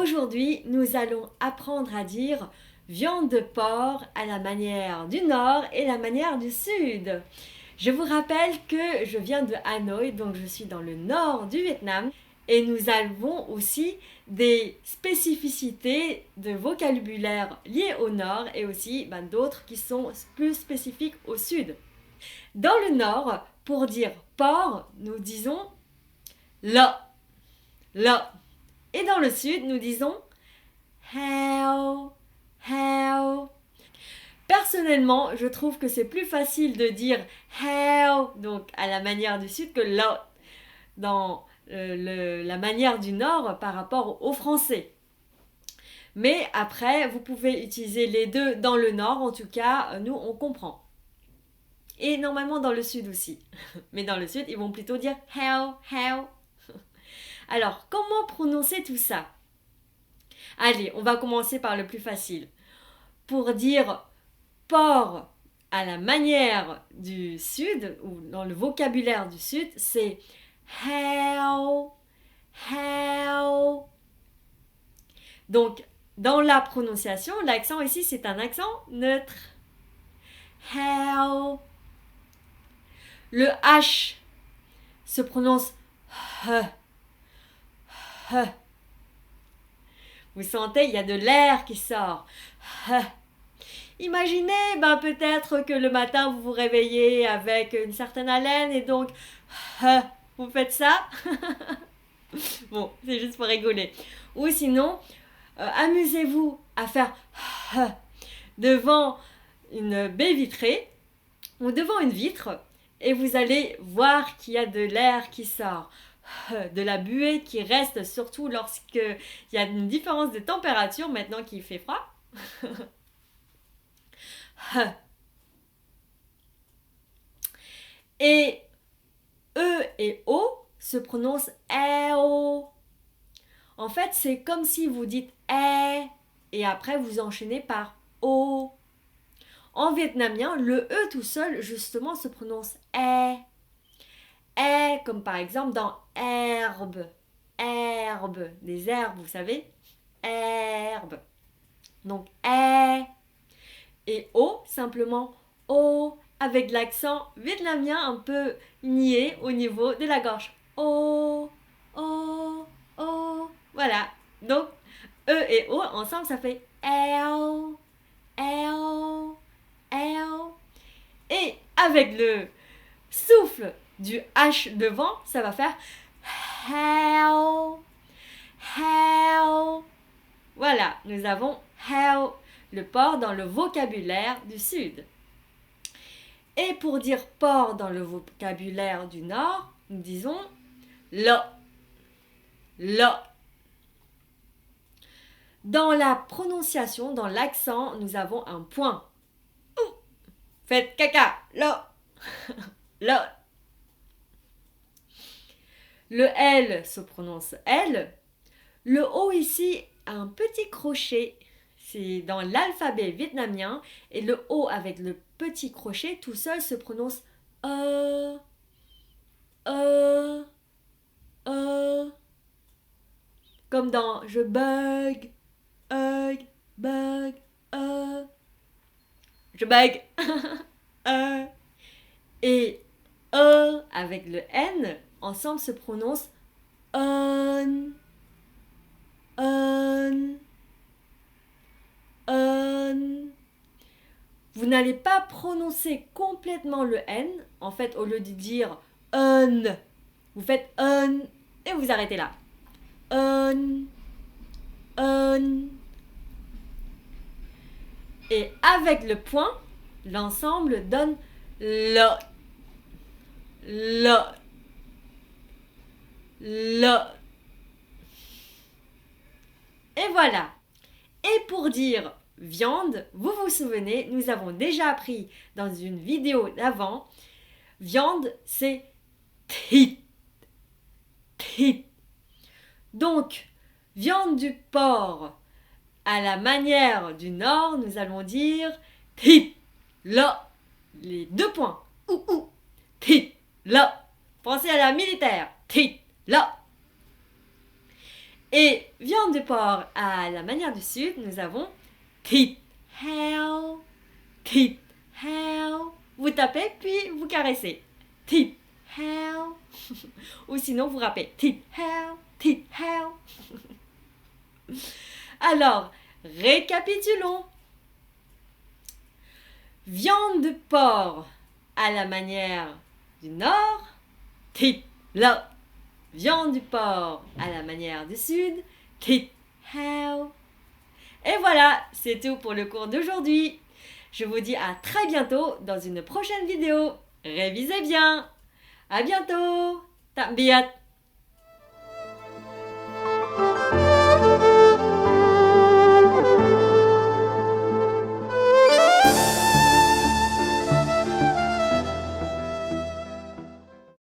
Aujourd'hui, nous allons apprendre à dire viande de porc à la manière du nord et la manière du sud. Je vous rappelle que je viens de Hanoï, donc je suis dans le nord du Vietnam. Et nous avons aussi des spécificités de vocabulaire liées au nord et aussi d'autres qui sont plus spécifiques au sud. Dans le nord, pour dire porc, nous disons là, là. Et dans le sud, nous disons heo, heo. Personnellement, je trouve que c'est plus facile de dire heo, donc à la manière du sud, que là, dans la manière du nord par rapport au français. Mais après, vous pouvez utiliser les deux dans le nord, en tout cas, nous, on comprend. Et normalement dans le sud aussi. Mais dans le sud, ils vont plutôt dire heo, heo. Alors, comment prononcer tout ça? Allez, on va commencer par le plus facile. Pour dire porc à la manière du sud, ou dans le vocabulaire du sud, c'est heo, heo. Donc, dans la prononciation, l'accent ici, c'est un accent neutre. Heo. Le H se prononce h, h. Vous sentez, il y a de l'air qui sort. H. Imaginez peut-être que le matin vous vous réveillez avec une certaine haleine et donc vous faites ça. Bon, c'est juste pour rigoler. Ou sinon, amusez-vous à faire devant une baie vitrée ou devant une vitre et vous allez voir qu'il y a de l'air qui sort. De la buée qui reste surtout lorsqu'il y a une différence de température maintenant qu'il fait froid. Et E et O se prononcent EO. En fait, c'est comme si vous dites E et après vous enchaînez par O. En vietnamien, le E tout seul, justement, se prononce E. E, comme par exemple dans herbe. Herbe, des herbes, vous savez. Herbe. Donc, E. Et O, simplement O, avec l'accent vietnamien un peu niais au niveau de la gorge. O, O, O. Voilà. Donc, E et O, ensemble, ça fait Eo, Eo, Eo. Et avec le souffle du H devant, ça va faire Heo, Heo. Voilà, nous avons Heo, le porc dans le vocabulaire du sud. Et pour dire porc dans le vocabulaire du nord, nous disons là, là. Dans la prononciation, dans l'accent, nous avons un point. Faites caca, là, là. Le L se prononce L. Le O ici a un petit crochet. C'est dans l'alphabet vietnamien. Et le O avec le petit crochet tout seul se prononce E. E. E. Comme dans je bug. Bug. Je bug. Et E avec le N ensemble se prononce un. Vous n'allez pas prononcer complètement le N. En fait, au lieu de dire un, vous faites un et vous arrêtez là. Un. Et avec le point, l'ensemble donne la. La. La. Et voilà. Et pour dire viande, vous vous souvenez, nous avons déjà appris dans une vidéo d'avant, viande c'est thịt. Thịt. Donc, viande du porc. À la manière du nord, nous allons dire thịt. Là, les deux points. Thịt. Là. Pensez à la militaire. Thịt. Là. Et viande de porc à la manière du sud, nous avons thịt heo, thịt heo. Vous tapez puis vous caressez. Thịt heo. Ou sinon vous rappelez thịt heo, thịt heo. Alors, récapitulons. Viande de porc à la manière du nord, thịt lợn. Viande du porc à la manière du sud, thịt heo. Et voilà, c'est tout pour le cours d'aujourd'hui. Je vous dis à très bientôt dans une prochaine vidéo. Révisez bien. À bientôt. Tạm biệt.